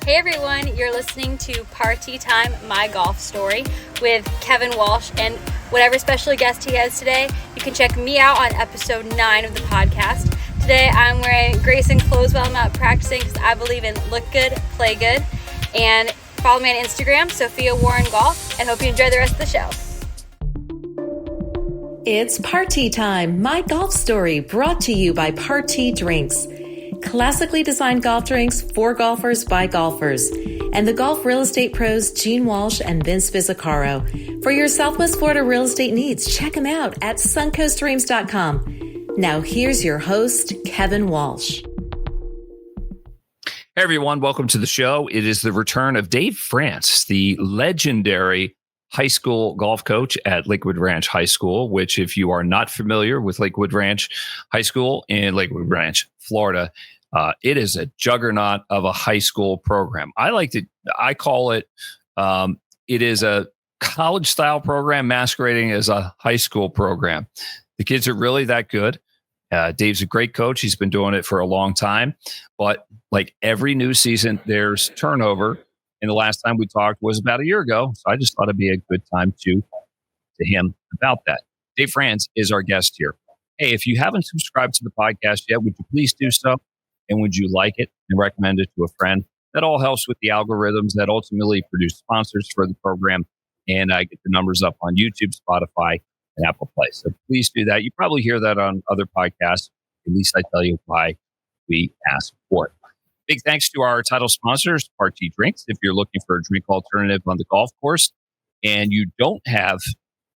Hey everyone, you're listening to Party Time, My Golf Story with Kevin Walsh, and whatever special guest he has today, you can check me out on episode 9 of the podcast. Today I'm wearing Grayson clothes while I'm out practicing because I believe in look good, play good, and follow me on Instagram, Sophia Warren Golf, and hope you enjoy the rest of the show. It's Party Time, My Golf Story, brought to you by Party Drinks. Classically designed golf drinks for golfers by golfers. And the golf real estate pros Gene Walsh and Vince Visicaro. For your Southwest Florida real estate needs, check them out at suncoastdreams.com. Now here's your host, Kevin Walsh. Hey everyone, welcome to the show. It is the return of Dave Frantz, the legendary high school golf coach at Lakewood Ranch High School, which if you are not familiar with Lakewood Ranch High School in Lakewood Ranch, Florida, it is a juggernaut of a high school program. I call it, it is a college style program masquerading as a high school program. The kids are really that good. Dave's a great coach. He's been doing it for a long time, but like every new season, there's turnover. And the last time we talked was about a year ago. So I just thought it'd be a good time to him about that. Dave Frantz is our guest here. Hey, if you haven't subscribed to the podcast yet, would you please do so? And would you like it and recommend it to a friend? That all helps with the algorithms that ultimately produce sponsors for the program. And I get the numbers up on YouTube, Spotify, and Apple Play. So please do that. You probably hear that on other podcasts. At least I tell you why we ask for it. Big thanks to our title sponsors, Party Drinks. If you're looking for a drink alternative on the golf course and you don't have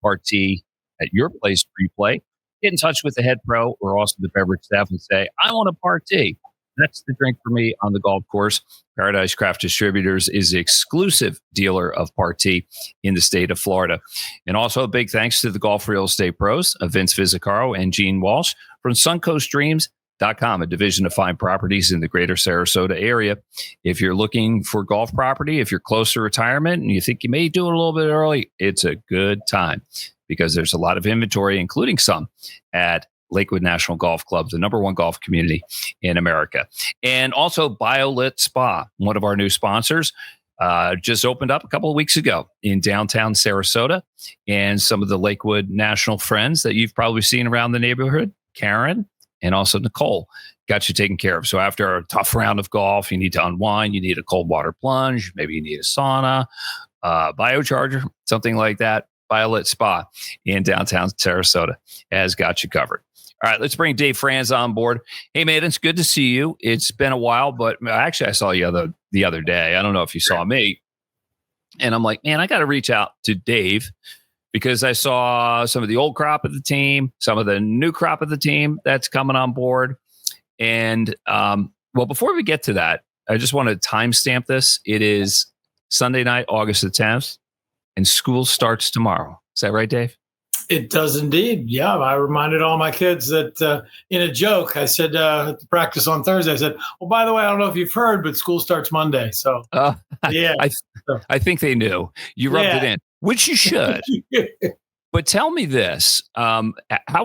Party at your place pre-play, get in touch with the head pro or also the beverage staff and say, I want a Party. That's the drink for me on the golf course. Paradise Craft Distributors is the exclusive dealer of Party in the state of Florida. And also a big thanks to the golf real estate pros, Vince Visicaro and Gene Walsh from suncoastdreams.com, a division of fine properties in the greater Sarasota area. If you're looking for golf property, if you're close to retirement and you think you may do it a little bit early, it's a good time because there's a lot of inventory, including some at Lakewood National Golf Club, the number one golf community in America. And also BioLit Spa, one of our new sponsors, just opened up a couple of weeks ago in downtown Sarasota. And some of the Lakewood National friends that you've probably seen around the neighborhood, Karen and also Nicole, got you taken care of. So after a tough round of golf, you need to unwind, you need a cold water plunge, maybe you need a sauna, biocharger, something like that. BioLit Spa in downtown Sarasota has got you covered. All right, let's bring Dave Frantz on board. Hey, man, it's good to see you. It's been a while, but actually I saw you the other day. I don't know if you saw me. And I'm like, man, I got to reach out to Dave because I saw some of the old crop of the team, some of the new crop of the team that's coming on board. And, well, before we get to that, I just want to timestamp this. It is Sunday night, August the 10th, and school starts tomorrow. Is that right, Dave? It does indeed. Yeah, I reminded all my kids that in a joke, I said at the practice on Thursday, I said, well, by the way, I don't know if you've heard, but school starts Monday. So, yeah. I think they knew. You rubbed it in, which you should. But tell me this. How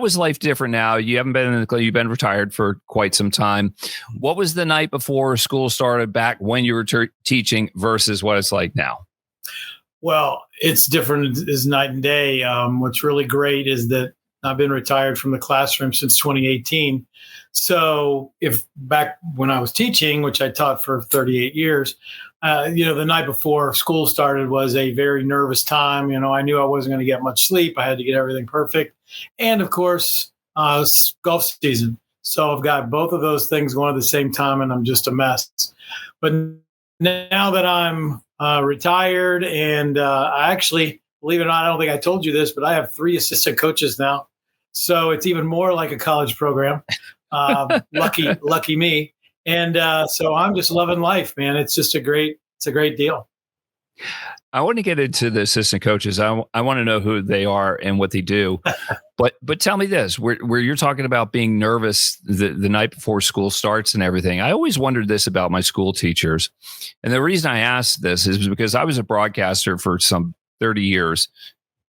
is life different now? You haven't been in the club. You've been retired for quite some time. What was the night before school started back when you were teaching versus what it's like now? Well, it's different as night and day. What's really great is that I've been retired from the classroom since 2018. So if back when I was teaching, which I taught for 38 years, the night before school started was a very nervous time. I knew I wasn't going to get much sleep. I had to get everything perfect. And of course, golf season. So I've got both of those things going at the same time and I'm just a mess. But now that I'm retired and I actually, believe it or not, I don't think I told you this, but I have 3 assistant coaches now. So it's even more like a college program. Lucky me. And so I'm just loving life, man. It's just a great deal. I want to get into the assistant coaches. I want to know who they are and what they do. But tell me this, where you're talking about being nervous the night before school starts and everything. I always wondered this about my school teachers. And the reason I asked this is because I was a broadcaster for some 30 years.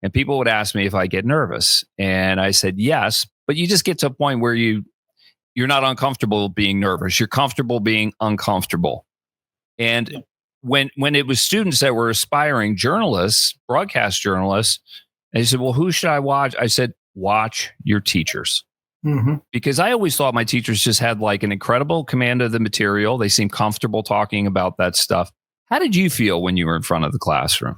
And people would ask me if I get nervous. And I said, yes, but you just get to a point where you're not uncomfortable being nervous. You're comfortable being uncomfortable. And when it was students that were aspiring journalists, broadcast journalists, and they said, well, who should I watch? I said, watch your teachers. Mm-hmm. Because I always thought my teachers just had like an incredible command of the material. They seemed comfortable talking about that stuff. How did you feel when you were in front of the classroom?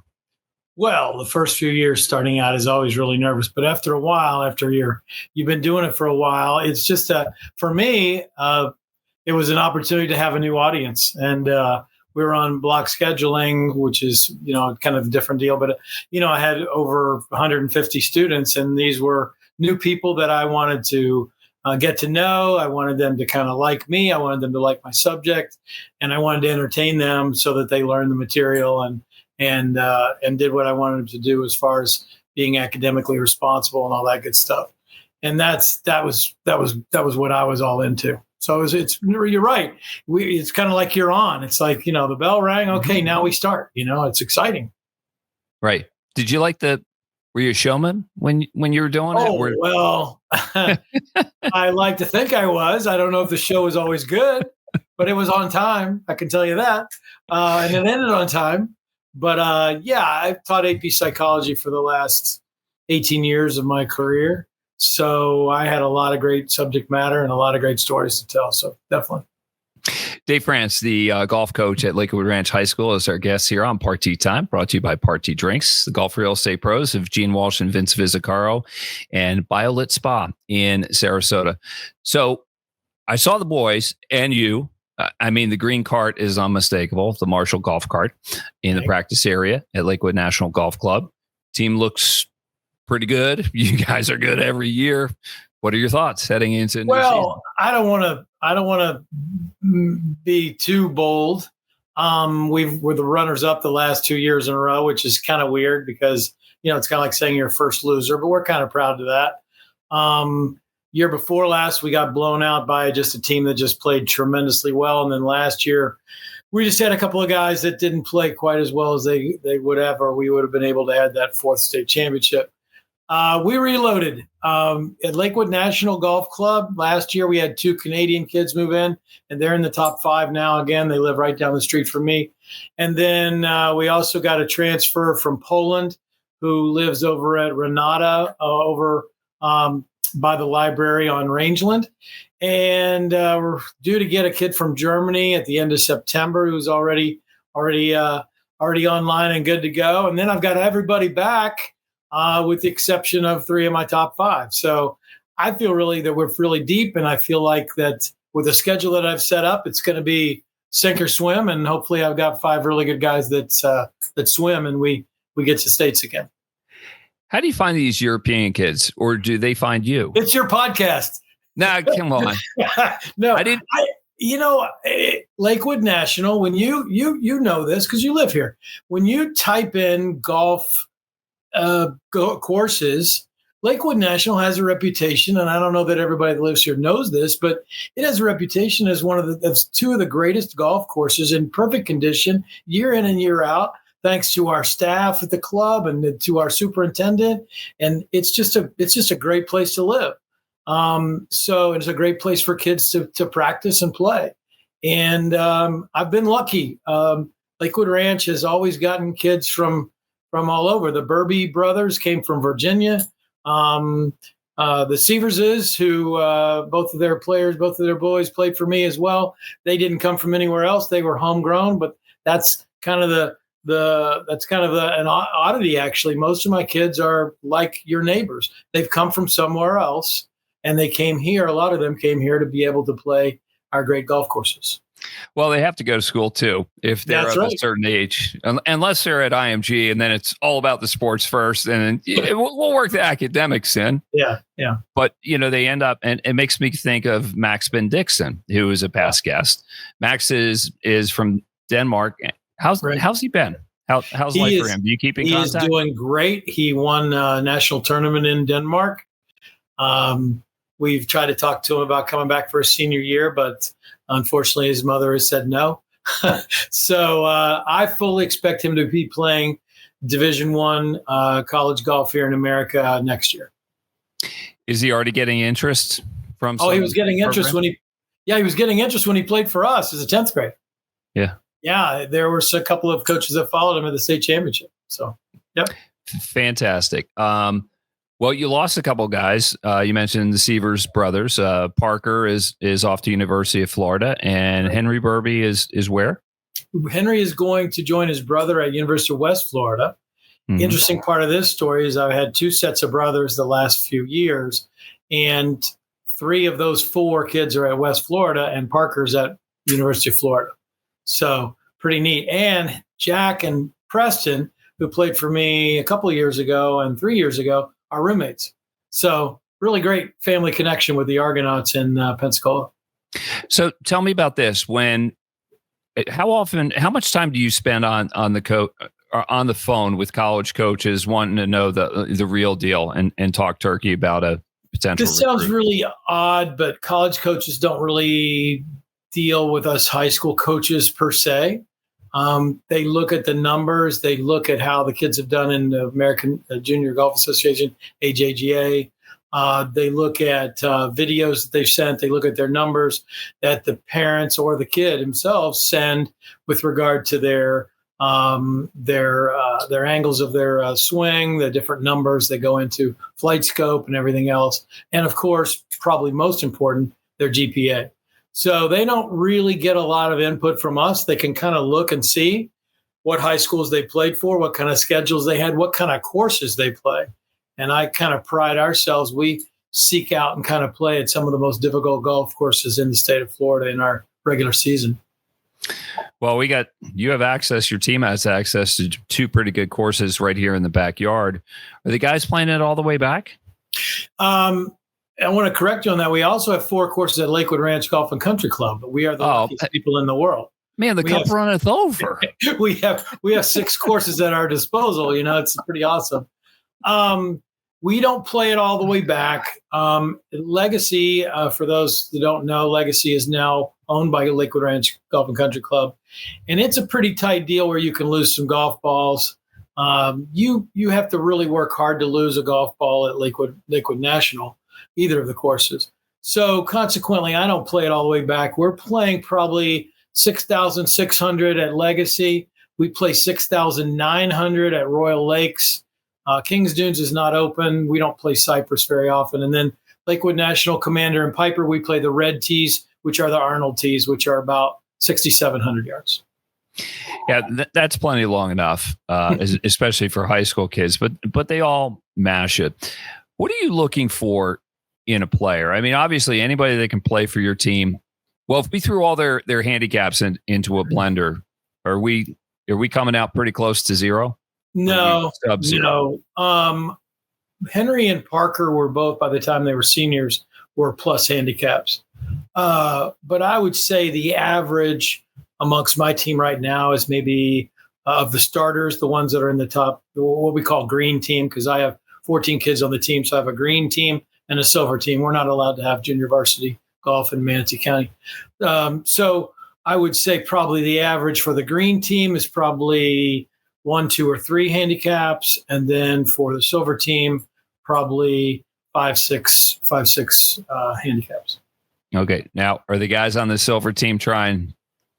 Well, the first few years starting out is always really nervous, but after a while, after you've been doing it for a while, it's just for me, it was an opportunity to have a new audience, and we were on block scheduling, which is kind of a different deal. But I had over 150 students, and these were new people that I wanted to get to know. I wanted them to kind of like me. I wanted them to like my subject, and I wanted to entertain them so that they learned the material and did what I wanted them to do as far as being academically responsible and all that good stuff. And that was what I was all into. So you're right. It's kind of like you're on. It's like, the bell rang. Okay, now we start. It's exciting. Right. Did you like were you a showman when you were doing it? Well, I like to think I was. I don't know if the show was always good, but it was on time. I can tell you that. And it ended on time. But I've taught AP psychology for the last 18 years of my career. So I had a lot of great subject matter and a lot of great stories to tell. So definitely. Dave Frantz, the golf coach at Lakewood Ranch High School, is our guest here on Party Time, brought to you by Party Drinks, the golf real estate pros of Gene Walsh and Vince Vizzacaro, and BioLit Spa in Sarasota. So I saw the boys and you. The green cart is unmistakable, the Marshall golf cart in the practice area at Lakewood National Golf Club. Team looks pretty good. You guys are good every year. What are your thoughts heading into new season? I don't want to be too bold. We're the runners up the last 2 years in a row, which is kind of weird because it's kind of like saying you're a first loser, but we're kind of proud of that. Year before last, we got blown out by just a team that just played tremendously well, and then last year we just had a couple of guys that didn't play quite as well as they would have, or we would have been able to add that fourth state championship. We reloaded at Lakewood National Golf Club. Last year, we had 2 Canadian kids move in, and they're in the top 5 now. Again, they live right down the street from me. And then we also got a transfer from Poland who lives over at Renata by the library on Rangeland. And we're due to get a kid from Germany at the end of September who's already online and good to go. And then I've got everybody back with the exception of 3 of my top 5. So I feel really that we're really deep, and I feel like that with the schedule that I've set up, it's going to be sink or swim, and hopefully I've got 5 really good guys that swim, and we get to states again. How do you find these European kids, or do they find you? It's your podcast. No, come on. No, I didn't. Lakewood National, when you know this because you live here, when you type in golf courses, Lakewood National has a reputation, and I don't know that everybody that lives here knows this, but it has a reputation as as 2 of the greatest golf courses in perfect condition year in and year out, thanks to our staff at the club and to our superintendent. And it's just a great place to live. So it's a great place for kids to practice and play. And I've been lucky. Lakewood Ranch has always gotten kids from all over. The Burby brothers came from Virginia. The Severses, who both of their boys played for me as well. They didn't come from anywhere else. They were homegrown, but that's kind of an oddity, actually. Most of my kids are like your neighbors. They've come from somewhere else, and they came here. A lot of them came here to be able to play our great golf courses. Well, they have to go to school too if they're of a certain age, unless they're at IMG, and then it's all about the sports first, and we'll work the academics in. Yeah. But they end up, and it makes me think of Max Ben Dixon, who is a past guest. Max is from Denmark. How's he been? How's life for him? Do you keep in contact? He's doing great. He won a national tournament in Denmark. We've tried to talk to him about coming back for his senior year, but unfortunately, his mother has said no. So I fully expect him to be playing Division I college golf here in America next year. Is he already getting interest from? He was getting interest when he played for us as a 10th grade. Yeah. yeah, there were a couple of coaches that followed him at the state championship. So, yep. Fantastic. Well, you lost a couple guys. You mentioned the Sievers brothers. Parker is off to University of Florida, and Henry Burby is where? Henry is going to join his brother at University of West Florida. Mm-hmm. Interesting part of this story is I've had 2 sets of brothers the last few years, and 3 of those 4 kids are at West Florida, and Parker's at University of Florida. So pretty neat. And Jack and Preston, who played for me a couple of years ago and 3 years ago, are roommates. So really great family connection with the Argonauts in Pensacola. So tell me about this. How much time do you spend on the phone with college coaches wanting to know the real deal and talk turkey about a potential This sounds really odd, but college coaches don't really deal with us high school coaches per se. They look at the numbers. They look at how the kids have done in the American Junior Golf Association, AJGA. They look at videos that they've sent. They look at their numbers that the parents or the kid himself send with regard to their angles of their swing, the different numbers that go into flight scope and everything else. And of course, probably most important, their GPA. So they don't really get a lot of input from us. They can kind of look and see what high schools they played for, what kind of schedules they had, what kind of courses they play. And I kind of pride ourselves. We seek out and kind of play at some of the most difficult golf courses in the state of Florida in our regular season. Well, you have access, your team has access to 2 pretty good courses right here in the backyard. Are the guys playing it all the way back? I want to correct you on that. We also have 4 courses at Lakewood Ranch Golf and Country Club. We are the luckiest people in the world. Man, the cup runneth over. We have 6 courses at our disposal. It's pretty awesome. We don't play it all the way back. Legacy, for those that don't know, Legacy is now owned by Lakewood Ranch Golf and Country Club. And it's a pretty tight deal where you can lose some golf balls. You have to really work hard to lose a golf ball at Lakewood National, either of the courses. So consequently, I don't play it all the way back. We're playing probably 6,600 at Legacy. We play 6,900 at Royal Lakes. Kings Dunes is not open. We don't play Cypress very often. And then Lakewood National, Commander, and Piper, we play the red tees, which are the Arnold tees, which are about 6,700 yards. Yeah, that's plenty long enough, especially for high school kids. But they all mash it. What are you looking for in a player? I mean, obviously, anybody that can play for your team. Well, if we threw all their handicaps into a blender, are we coming out pretty close to zero? No. Henry and Parker were both, by the time they were seniors, were plus handicaps. But I would say the average amongst my team right now is maybe of the starters, the ones that are in the top, what we call green team, because I have 14 kids on the team. So I have a green team and a silver team. We're not allowed to have junior varsity golf in Manatee County. So I would say probably the average for the green team is probably 1, 2, or 3 handicaps. And then for the silver team, probably 5, 6 handicaps. Okay. Now, are the guys on the silver team trying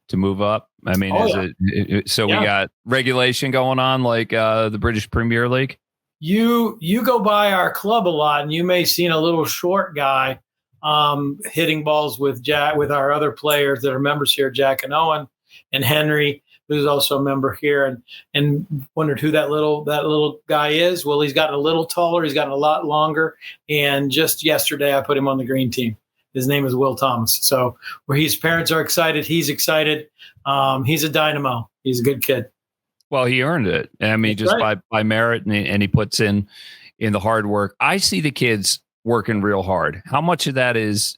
to move up? I mean, we got regulation going on like the British Premier League? You go by our club a lot, and you may see a little short guy hitting balls with our other players that are members here, Jack and Owen and Henry, who's also a member here, and wondered who that little guy is. Well, he's gotten a little taller, he's gotten a lot longer, and just yesterday I put him on the green team. His name is Will Thomas. So where his parents are excited, he's excited. He's a dynamo. He's a good kid. Well, he earned it. I mean, that's just right. by merit, and he puts in the hard work. I see the kids working real hard. How much of that is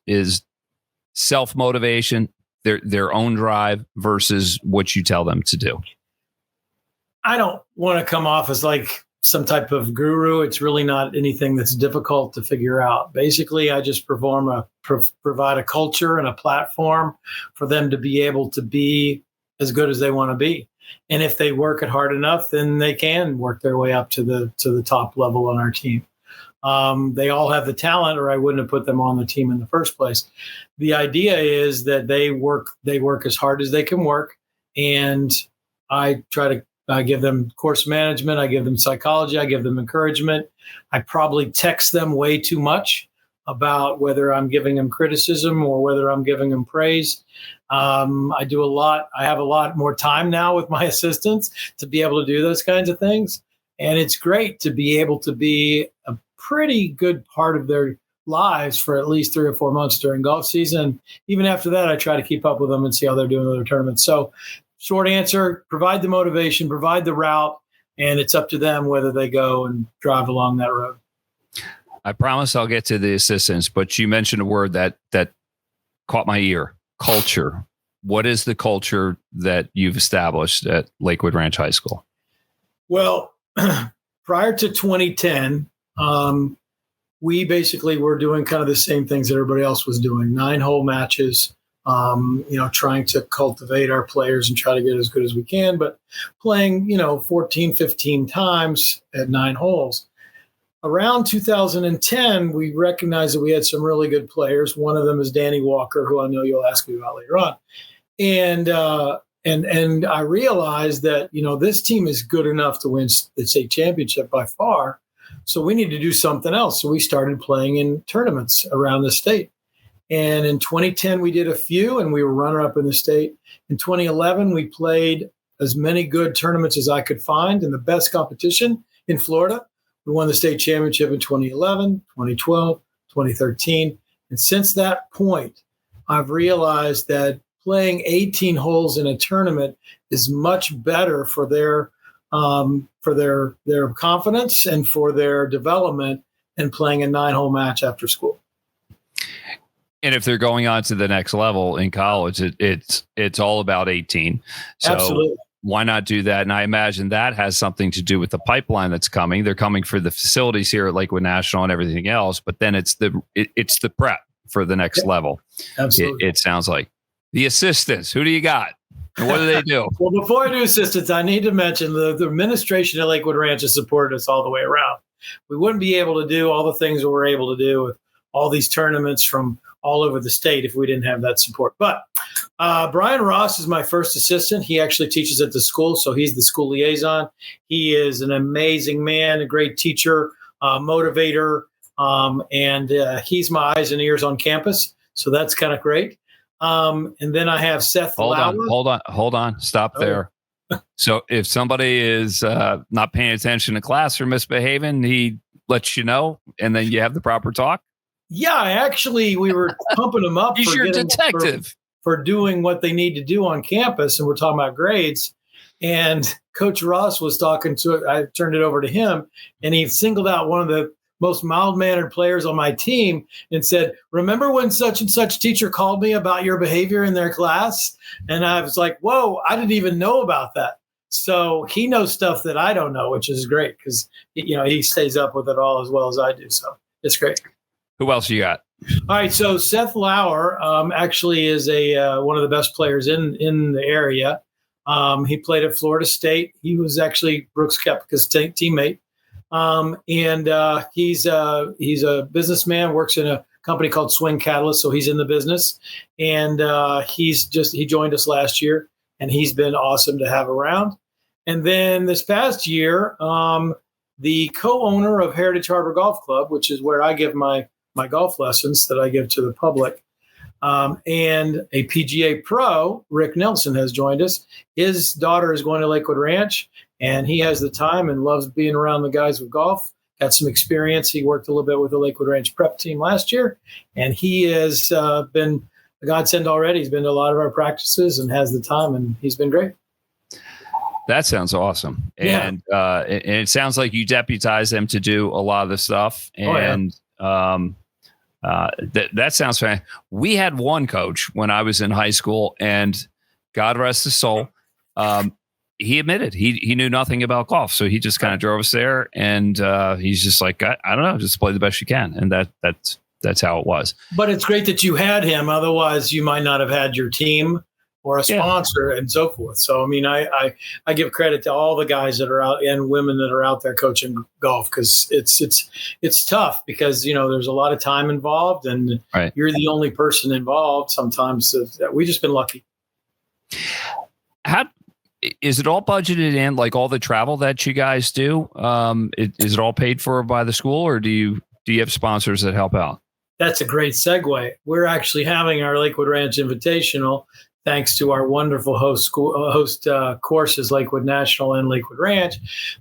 self-motivation, their own drive versus what you tell them to do? I don't want to come off as like some type of guru. It's really not anything that's difficult to figure out. Basically, I just provide a culture and a platform for them to be able to be as good as they want to be. And if they work it hard enough, then they can work their way up to the top level on our team. They all have the talent, or I wouldn't have put them on the team in the first place. The idea is that they work as hard as they can work, and I try to give them course management. I give them psychology. I give them encouragement. I probably text them way too much about whether I'm giving them criticism or whether I'm giving them praise. I do a lot. I have a lot more time now with my assistants to be able to do those kinds of things. And it's great to be able to be a pretty good part of their lives for at least 3 or 4 months during golf season. Even after that, I try to keep up with them and see how they're doing in their tournaments. So short answer, provide the motivation, provide the route, and it's up to them whether they go and drive along that road. I promise I'll get to the assistants, but you mentioned a word that caught my ear, culture. What is the culture that you've established at Lakewood Ranch High School? Well, prior to 2010, we basically were doing kind of the same things that everybody else was doing, 9-hole matches, trying to cultivate our players and try to get as good as we can, but playing, 14, 15 times at 9 holes. Around 2010, we recognized that we had some really good players. One of them is Danny Walker, who I know you'll ask me about later on. And I realized that, this team is good enough to win the state championship by far. So we need to do something else. So we started playing in tournaments around the state. And in 2010, we did a few, and we were runner-up in the state. In 2011, we played as many good tournaments as I could find in the best competition in Florida. We won the state championship in 2011, 2012, 2013. And since that point, I've realized that playing 18 holes in a tournament is much better for their confidence and for their development than playing a 9-hole match after school. And if they're going on to the next level in college, it's all about 18. So Absolutely. Why not do that? And I imagine that has something to do with the pipeline that's coming. They're coming for the facilities here at Lakewood National and everything else, but then it's the prep for the next level. Absolutely. It sounds like. The assistants, who do you got? And what do they do? Well, before I do assistants, I need to mention the administration at Lakewood Ranch has supported us all the way around. We wouldn't be able to do all the things that we're able to do with all these tournaments from all over the state if we didn't have that support. But Brian Ross is my first assistant. He actually teaches at the school, so he's the school liaison. He is an amazing man, a great teacher, motivator, and he's my eyes and ears on campus. So that's kind of great. And then I have Seth Lauer. Hold on. Stop there. So if somebody is not paying attention to class or misbehaving, he lets you know, and then you have the proper talk. Yeah, we were pumping them up. He's your detective for doing what they need to do on campus, and we're talking about grades. And Coach Ross was talking to. I turned it over to him, and he singled out one of the most mild-mannered players on my team and said, "Remember when such and such teacher called me about your behavior in their class?" And I was like, "Whoa, I didn't even know about that." So he knows stuff that I don't know, which is great because he stays up with it all as well as I do. So it's great. Who else you got? All right, so Seth Lauer actually is one of the best players in the area. He played at Florida State. He was actually Brooks Koepka's teammate, and he's a businessman. Works in a company called Swing Catalyst, so he's in the business. And he joined us last year, and he's been awesome to have around. And then this past year, the co-owner of Heritage Harbour Golf Club, which is where I give my golf lessons that I give to the public, and a PGA pro, Rick Nelson, has joined us. His daughter is going to Lakewood Ranch, and he has the time and loves being around the guys with golf. Got some experience. He worked a little bit with the Lakewood Ranch prep team last year, and he has been a godsend already. He's been to a lot of our practices and has the time, and he's been great. That sounds awesome. Yeah. And it sounds like you deputize them to do a lot of the stuff. And that sounds fine. We had one coach when I was in high school, and God rest his soul. He admitted he knew nothing about golf. So he just kind of drove us there, and he's just like, I don't know, just play the best you can. And that's how it was. But it's great that you had him. Otherwise you might not have had your team or a sponsor and so forth. So, I mean, I give credit to all the guys that are out and women that are out there coaching golf, because it's tough because, there's a lot of time involved, and You're the only person involved sometimes. We've just been lucky. how is it all budgeted in, like all the travel that you guys do? Is it all paid for by the school, or do you have sponsors that help out? That's a great segue. We're actually having our Lakewood Ranch Invitational, thanks to our wonderful host courses, Lakewood National and Lakewood Ranch.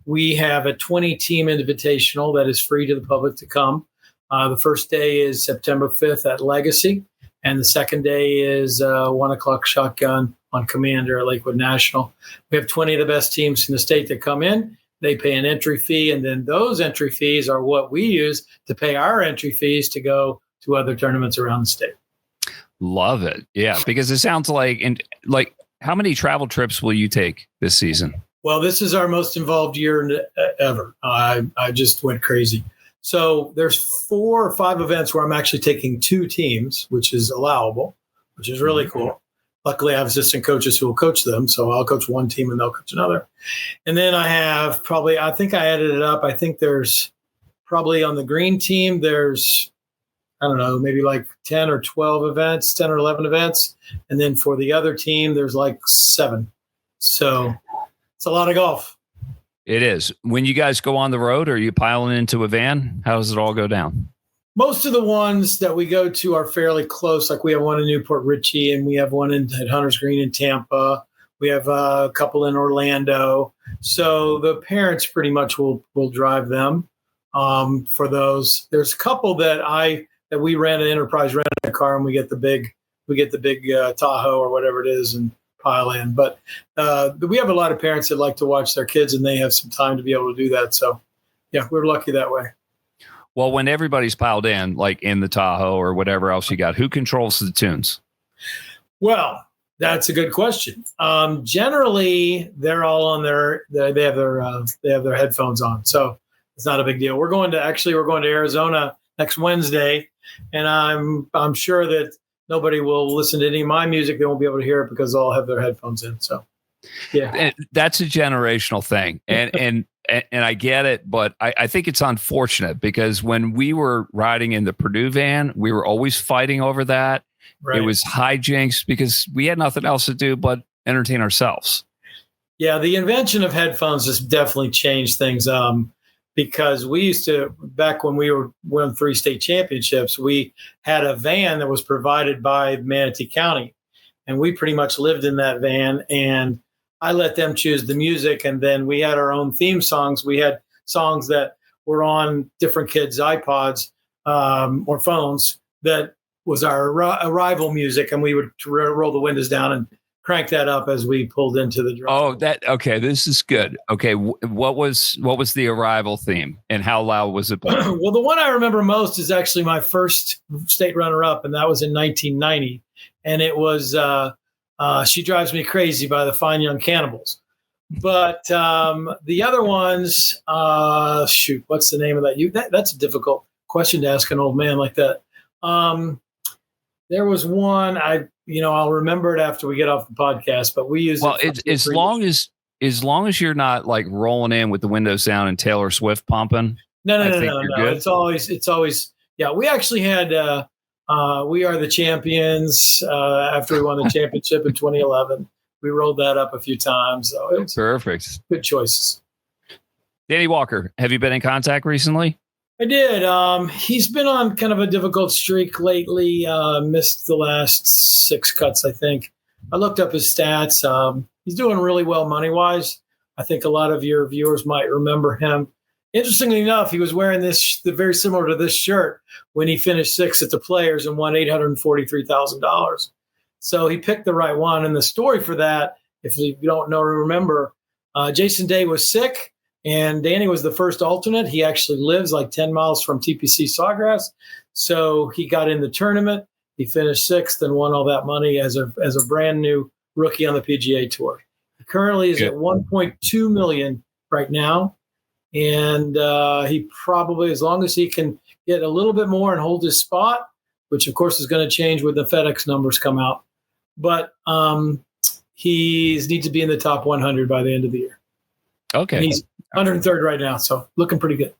We have a 20-team invitational that is free to the public to come. The first day is September 5th at Legacy, and the second day is 1 o'clock shotgun on Commander at Lakewood National. We have 20 of the best teams in the state that come in. They pay an entry fee, and then those entry fees are what we use to pay our entry fees to go to other tournaments around the state. Love it. Yeah, because it sounds like, and like, how many travel trips will you take this season? Well, this is our most involved year ever. I just went crazy. So there's 4 or 5 events where I'm actually taking 2 teams, which is allowable, which is really cool. Luckily, I have assistant coaches who will coach them. So I'll coach one team and they'll coach another. And then I have probably, I think I added it up. I think there's probably on the green team, there's, I don't know, maybe like 10 or 12 events, 10 or 11 events. And then for the other team, there's like 7. So it's a lot of golf. It is. When you guys go on the road, are you piling into a van? How does it all go down? Most of the ones that we go to are fairly close. Like we have one in Newport Richie, and we have one at Hunters Green in Tampa. We have a couple in Orlando. So the parents pretty much will drive them for those. There's a couple that we ran an enterprise rent a car, and we get the big Tahoe or whatever it is and pile in. But we have a lot of parents that like to watch their kids, and they have some time to be able to do that. So yeah, we're lucky that way. Well, when everybody's piled in, like in the Tahoe or whatever else you got, who controls the tunes? Well, that's a good question. Generally, they're all on they have their headphones on, so it's not a big deal. We're going to Arizona next Wednesday, and I'm sure that nobody will listen to any of my music. They won't be able to hear it because they'll have their headphones in. So, yeah, and that's a generational thing, and I get it, but I think it's unfortunate because when we were riding in the Purdue van, we were always fighting over that. Right. It was hijinks because we had nothing else to do but entertain ourselves. Yeah, the invention of headphones has definitely changed things. Because we used to, back when we won 3 state championships, we had a van that was provided by Manatee County, and we pretty much lived in that van, and I let them choose the music, and then we had our own theme songs. We had songs that were on different kids' iPods or phones that was our arrival music, and we would roll the windows down and crank that up as we pulled into the drive. Oh, okay. This is good. Okay. What was the arrival theme and how loud was it? Well, the one I remember most is actually my first state runner-up, and that was in 1990. And it was She Drives Me Crazy by the Fine Young Cannibals. But the other ones, what's the name of that? That's a difficult question to ask an old man like that. There was one I'll remember it after we get off the podcast, but we use as long as you're not like rolling in with the windows down and Taylor Swift pumping. No. Good. It's always yeah. We actually had We Are the Champions after we won the championship in 2011. We rolled that up a few times. So it was perfect. Good choices. Danny Walker, have you been in contact recently? I did. He's been on kind of a difficult streak lately. Missed the last 6 cuts, I think. I looked up his stats. He's doing really well money-wise. I think a lot of your viewers might remember him. Interestingly enough, he was wearing very similar to this shirt when he finished 6th at the Players and won $843,000. So he picked the right one. And the story for that, if you don't know or remember, Jason Day was sick. And Danny was the first alternate. He actually lives like 10 miles from TPC Sawgrass. So he got in the tournament. He finished 6th and won all that money as a brand new rookie on the PGA Tour. He currently is at $1.2 million right now. And he probably, as long as he can get a little bit more and hold his spot, which of course is going to change when the FedEx numbers come out. But he needs to be in the top 100 by the end of the year. Okay. And he's 103rd right now, so looking pretty good.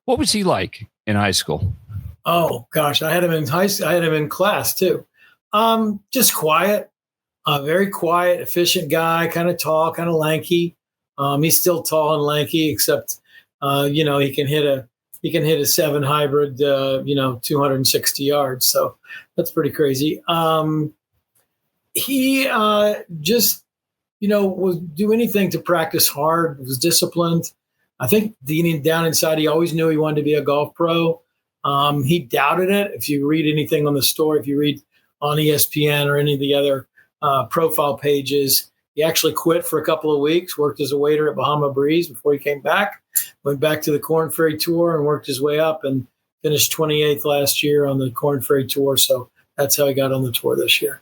What was he like in high school? Oh gosh, I had him in class too. Just quiet. A very quiet, efficient guy, kind of tall, kind of lanky. He's still tall and lanky, except he can hit a 7 hybrid, 260 yards. So that's pretty crazy. He just would do anything to practice hard. Was disciplined. I think down inside, he always knew he wanted to be a golf pro. He doubted it. If you read anything on the story, if you read on ESPN or any of the other profile pages, he actually quit for a couple of weeks, worked as a waiter at Bahama Breeze before he came back, went back to the Corn Ferry Tour and worked his way up and finished 28th last year on the Corn Ferry Tour. So that's how he got on the tour this year.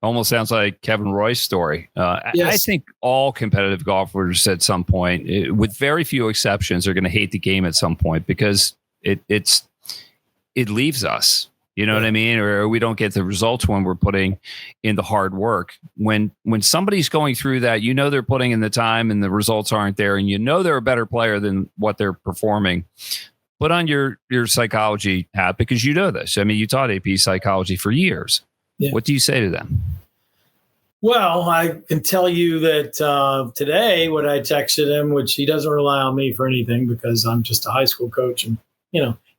Almost sounds like Kevin Roy's story. Yes. I think all competitive golfers at some point, with very few exceptions, are going to hate the game at some point because it leaves us. You know what I mean? Or we don't get the results when we're putting in the hard work. When somebody's going through that, they're putting in the time and the results aren't there, and they're a better player than what they're performing. Put on your psychology hat because you know this. I mean, you taught AP psychology for years. Yeah. What do you say to them? Well, I can tell you that today what I texted him, which he doesn't rely on me for anything because I'm just a high school coach and,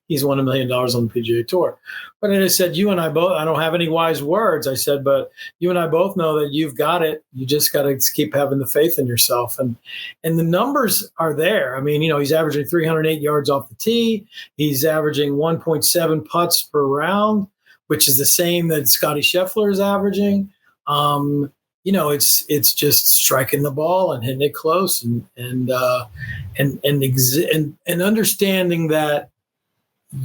he's won $1 million on the PGA Tour. But I said, you and I both, I don't have any wise words. I said, but you and I both know that you've got it. You just got to keep having the faith in yourself. And the numbers are there. I mean, he's averaging 308 yards off the tee. He's averaging 1.7 putts per round, which is the same that Scotty Scheffler is averaging. It's just striking the ball and hitting it close and understanding that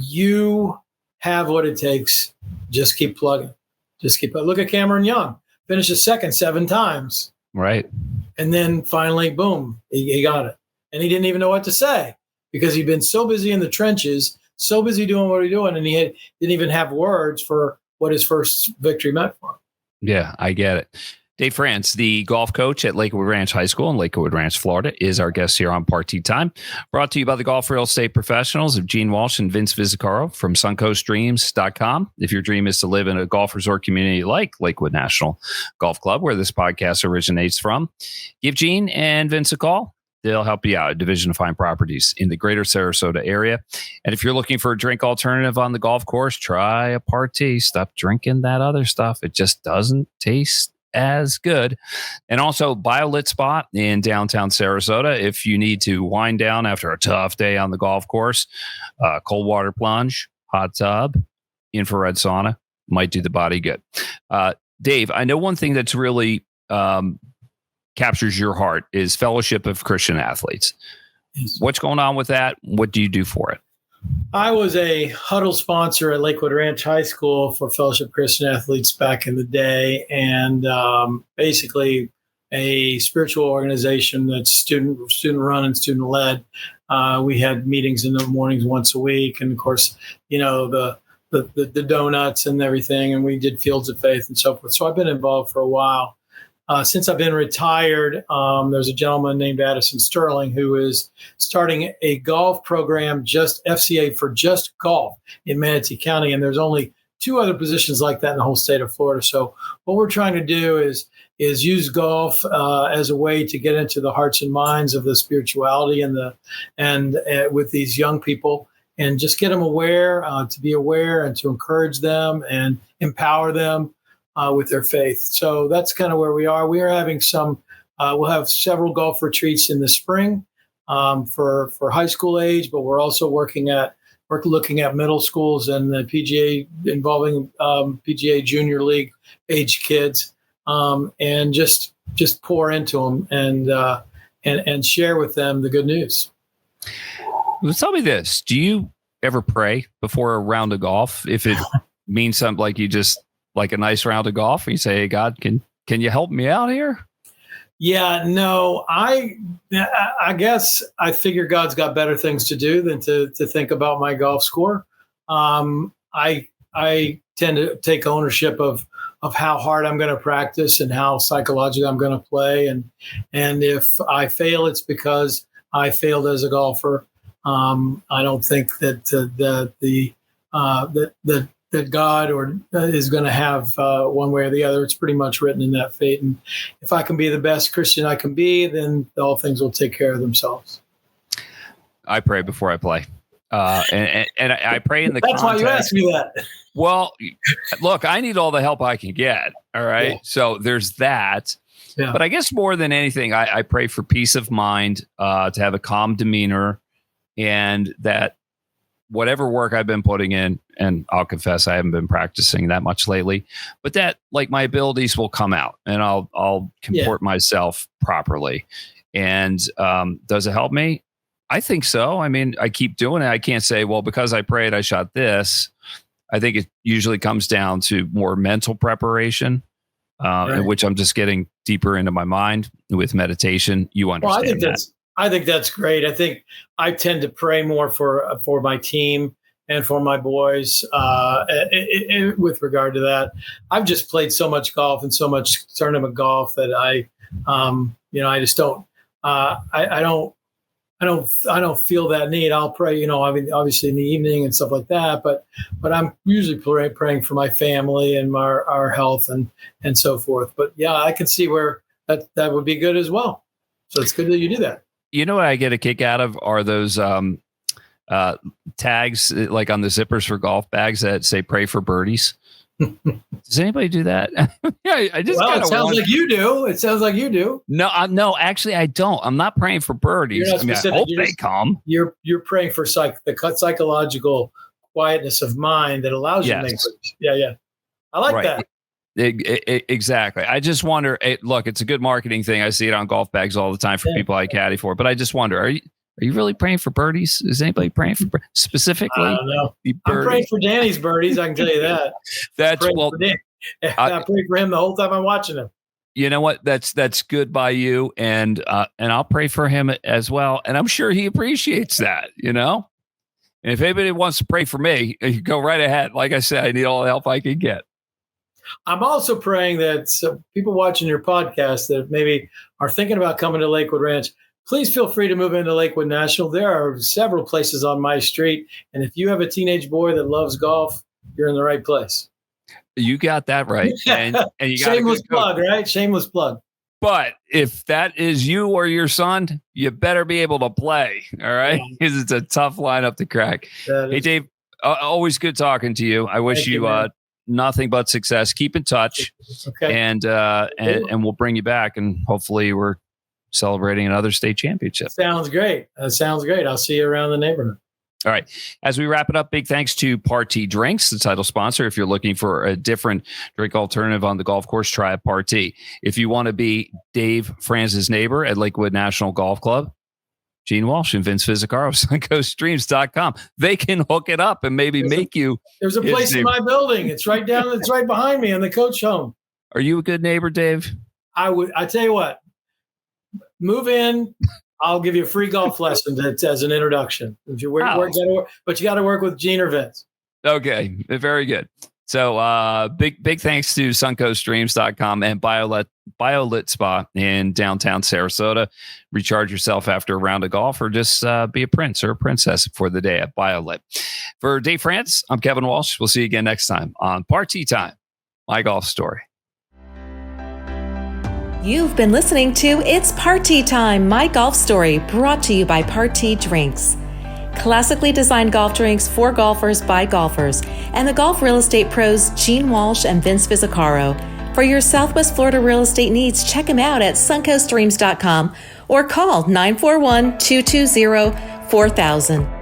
you have what it takes. Just keep plugging. Look at Cameron Young, finishes second 7 times. Right. And then finally, boom, he got it. And he didn't even know what to say because he'd been so busy in the trenches, so busy doing what he's doing, and didn't even have words for what his first victory meant for him. Yeah, I get it. Dave Frantz, the golf coach at Lakewood Ranch High School in Lakewood Ranch, Florida, is our guest here on Party Time. Brought to you by the golf real estate professionals of Gene Walsh and Vince Vizicaro from suncoastdreams.com. If your dream is to live in a golf resort community like Lakewood National Golf Club, where this podcast originates from, give Gene and Vince a call. They'll help you out. Division of Fine Properties in the greater Sarasota area. And if you're looking for a drink alternative on the golf course, try a party. Stop drinking that other stuff. It just doesn't taste as good. And also BioLit Spa in downtown Sarasota. If you need to wind down after a tough day on the golf course, cold water plunge, hot tub, infrared sauna might do the body good. Dave, I know one thing that's really captures your heart is Fellowship of Christian Athletes. Yes. What's going on with that? What do you do for it? I was a huddle sponsor at Lakewood Ranch High School for Fellowship Christian Athletes back in the day, and basically a spiritual organization that's student run and student led. We had meetings in the mornings once a week, and of course, the donuts and everything, and we did Fields of Faith and so forth. So I've been involved for a while. Since I've been retired, there's a gentleman named Addison Sterling who is starting a golf program, just FCA for just golf in Manatee County. And there's only 2 other positions like that in the whole state of Florida. So what we're trying to do is use golf as a way to get into the hearts and minds of the spirituality and with these young people, and just get them aware, to be aware and to encourage them and empower them with their faith. So that's kind of where we are. We are having we'll have several golf retreats in the spring for high school age, but we're also looking at middle schools and the PGA, involving PGA Junior League age kids, and just pour into them and share with them the good news. Well, tell me this: do you ever pray before a round of golf? If it means something like you just like a nice round of golf, and you say, "Hey, God, can you help me out here?" Yeah, no, I guess I figure God's got better things to do than to think about my golf score. I tend to take ownership of how hard I'm going to practice and how psychologically I'm going to play, and if I fail, it's because I failed as a golfer. I don't think that that God or is going to have one way or the other. It's pretty much written in that fate. And if I can be the best Christian I can be, then all things will take care of themselves. I pray before I play. And I pray in the That's context. why you asked me that. Well, look, I need all the help I can get. All right. Yeah. So there's that. Yeah. But I guess more than anything, I pray for peace of mind, to have a calm demeanor, and that whatever work I've been putting in, and I'll confess I haven't been practicing that much lately, but that like my abilities will come out and I'll comport myself properly. And does it help me? I think so. I mean, I keep doing it. I can't say, well, because I prayed, I shot this. I think it usually comes down to more mental preparation, right, in which I'm just getting deeper into my mind with meditation. You understand I think that's great. I think I tend to pray more for my team and for my boys with regard to that. I've just played so much golf and so much tournament golf that I just don't. I don't feel that need. I'll pray, I mean, obviously in the evening and stuff like that, but I'm usually praying for my family and our health and so forth. But yeah, I can see where that would be good as well. So it's good that you do that. You know what I get a kick out of are those tags like on the zippers for golf bags that say "Pray for birdies." Does anybody do that? Yeah, I just. Well, it sounds like you do. It sounds like you do. No, actually, I don't. I'm not praying for birdies. I hope they come. You're praying for the psychological quietness of mind that allows you to make birdies. Yeah. I like that. Exactly. I just wonder. Look, it's a good marketing thing. I see it on golf bags all the time for people I caddy for. But I just wonder: Are you really praying for birdies? Is anybody praying for specifically? I don't know. I'm praying for Danny's birdies. I can tell you that. I pray for him the whole time I'm watching him. You know what? That's good by you, and I'll pray for him as well. And I'm sure he appreciates that. And if anybody wants to pray for me, you go right ahead. Like I said, I need all the help I can get. I'm also praying that people watching your podcast that maybe are thinking about coming to Lakewood Ranch, please feel free to move into Lakewood National. There are several places on my street. And if you have a teenage boy that loves golf, you're in the right place. You got that right. And you got shameless plug, right? Shameless plug. But if that is you or your son, you better be able to play. All right. Because it's a tough lineup to crack. Hey, Dave, always good talking to you. I wish you nothing but success. Keep in touch. Okay. And we'll bring you back, and hopefully we're celebrating another state championship. Sounds great. I'll see you around the neighborhood. All right. As we wrap it up, big thanks to Party Drinks, the title sponsor. If you're looking for a different drink alternative on the golf course, try a Party. If you want to be Dave Frantz's neighbor at Lakewood National Golf Club, Gene Walsh and Vince Fizzicaro, suncoaststreams.com. They can hook it up and maybe make you. There's a place in my building. It's right behind me in the coach home. Are you a good neighbor, Dave? I tell you what, move in. I'll give you a free golf lesson as an introduction. But you got to work with Gene or Vince. Okay. Very good. So big thanks to suncoaststreams.com and BioLit Spa in downtown Sarasota. Recharge yourself after a round of golf, or just be a prince or a princess for the day at BioLit. For Dave Frantz, I'm Kevin Walsh. We'll see you again next time on Party Time, My Golf Story. You've been listening to It's Party Time, My Golf Story, brought to you by Party Drinks. Classically designed golf drinks for golfers by golfers, and the golf real estate pros Gene Walsh and Vince Fizzicaro. For your Southwest Florida real estate needs, check them out at suncoaststreams.com or call 941-220-4000.